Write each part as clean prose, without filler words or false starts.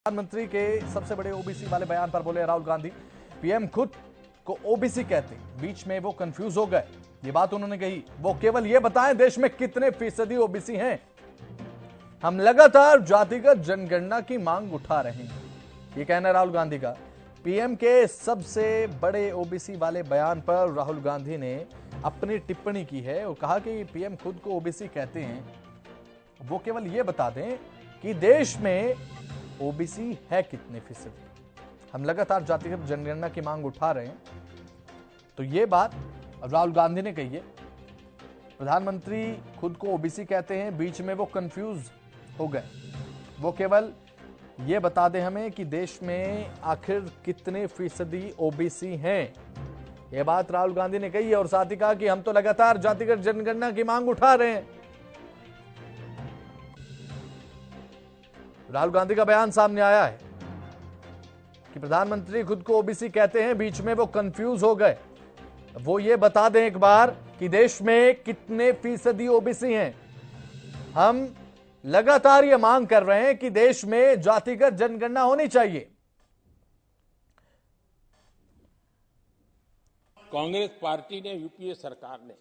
प्रधानमंत्री के सबसे बड़े ओबीसी वाले बयान पर बोले राहुल गांधी। पीएम खुद को ओबीसी कहते, बीच में वो कंफ्यूज हो गए। ये बात उन्होंने कही। वो केवल ये बताएं देश में कितने फीसदी ओबीसी हैं। हम लगातार जातिगत जनगणना की मांग उठा रहे हैं, ये कहना है राहुल गांधी का। पीएम के सबसे बड़े ओबीसी वाले बयान पर राहुल गांधी ने अपनी टिप्पणी की है और कहा कि पीएम खुद को ओबीसी कहते हैं, वो केवल ये बता दें कि देश में ओबीसी है कितने फीसदी। हम लगातार जातिगत जनगणना की मांग उठा रहे हैं, तो ये बात राहुल गांधी ने कही है। प्रधानमंत्री खुद को ओबीसी कहते हैं, बीच में वो कंफ्यूज हो गए। वो केवल ये बता दें हमें कि देश में आखिर कितने फीसदी ओबीसी हैं। ये बात राहुल गांधी ने कही है और साथ ही कहा कि हम तो लगातार जातिगत जनगणना की मांग उठा रहे हैं। राहुल गांधी का बयान सामने आया है कि प्रधानमंत्री खुद को ओबीसी कहते हैं, बीच में वो कंफ्यूज हो गए। वो ये बता दें एक बार कि देश में कितने फीसदी ओबीसी हैं। हम लगातार ये मांग कर रहे हैं कि देश में जातिगत जनगणना होनी चाहिए। कांग्रेस पार्टी ने, यूपीए सरकार ने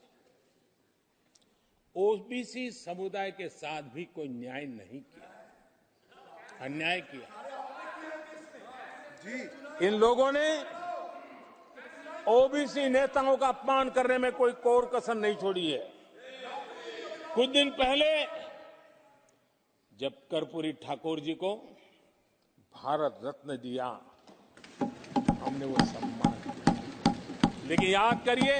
ओबीसी समुदाय के साथ भी कोई न्याय नहीं किया, अन्याय किया। इन लोगों ने ओबीसी नेताओं का अपमान करने में कोई कोर कसर नहीं छोड़ी है। कुछ दिन पहले जब कर्पूरी ठाकुर जी को भारत रत्न दिया, हमने वो सम्मान किया। लेकिन याद करिए,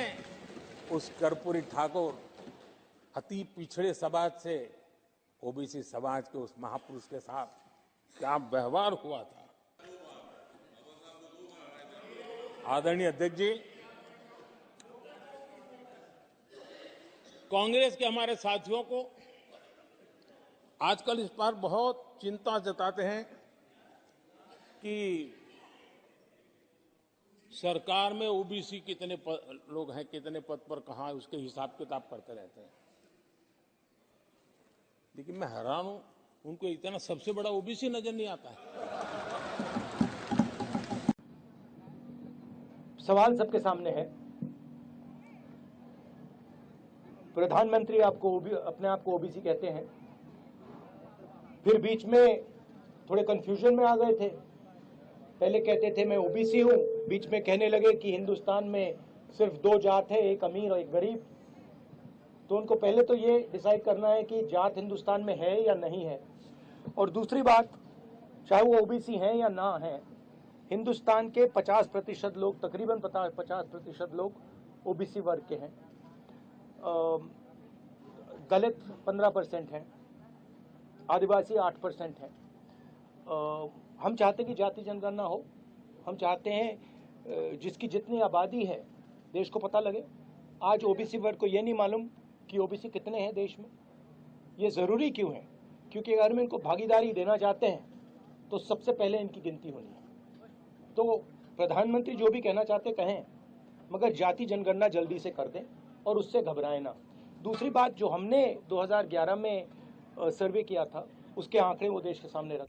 उस कर्पूरी ठाकुर अति पिछड़े समाज से ओबीसी समाज के उस महापुरुष के साथ क्या व्यवहार हुआ था। आदरणीय अध्यक्ष जी, कांग्रेस के हमारे साथियों को आजकल इस पर बहुत चिंता जताते हैं कि सरकार में ओबीसी कितने लोग हैं, कितने पद पर कहां है, उसके हिसाब किताब करते रहते हैं। लेकिन मैं हैरान हूं, उनको इतना सबसे बड़ा ओबीसी नजर नहीं आता है। सवाल सबके सामने है। प्रधानमंत्री अपने आप को ओबीसी कहते हैं, फिर बीच में थोड़े कंफ्यूजन में आ गए थे। पहले कहते थे मैं ओबीसी हूं, बीच में कहने लगे कि हिंदुस्तान में सिर्फ दो जात है, एक अमीर और एक गरीब। तो उनको पहले तो ये डिसाइड करना है कि जात हिंदुस्तान में है या नहीं है। और दूसरी बात, चाहे वो ओबीसी हैं या ना हैं, हिंदुस्तान के 50% लोग, तकरीबन 50% लोग ओबीसी वर्ग के हैं। दलित 15% हैं, आदिवासी 8% हैं। हम चाहते हैं कि जाति जनगणना हो। हम चाहते हैं जिसकी जितनी आबादी है देश को पता लगे। आज ओबीसी वर्ग को ये नहीं मालूम कि ओबीसी कितने हैं देश में। ये ज़रूरी क्यों है? क्योंकि अगर हम इनको भागीदारी देना चाहते हैं तो सबसे पहले इनकी गिनती होनी है। तो प्रधानमंत्री जो भी कहना चाहते कहें, मगर जाति जनगणना जल्दी से कर दें और उससे घबराएं ना। दूसरी बात, जो हमने 2011 में सर्वे किया था, उसके आंकड़े वो देश के सामने रख